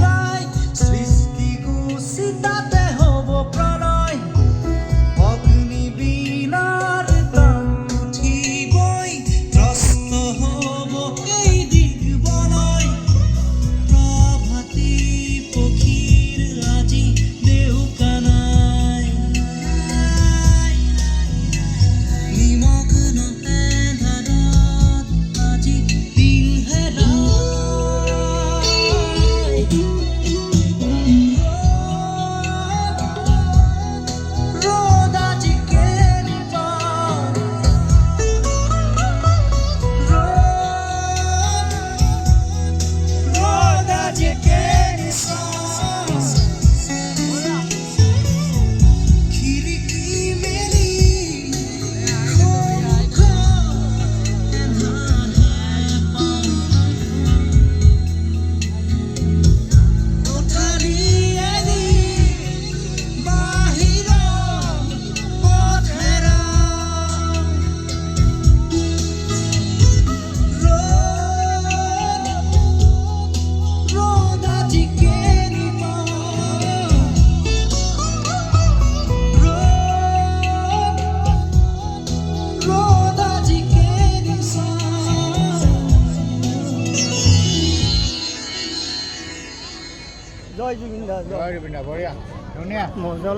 গাই সৃষ্টি কুচিতাতে হ'ব প্ৰণয় অগ্নিবীণাৰ তান উঠিবই ত্ৰস্ত হ'ব এই দিগবনয় প্ৰভাতী পক্ষীৰ আজি দেউকা নাই নিমগ্ন এন্ধাৰত আজি দিন হেৰাই ৰ'দ আজি কেনিবা ৰ'দ আজি কেনিবা খিৰিকী মেলি জয় জুবিন দা জয় রবীন্দ্র বঢ়িয়া ধুনীয়া মজল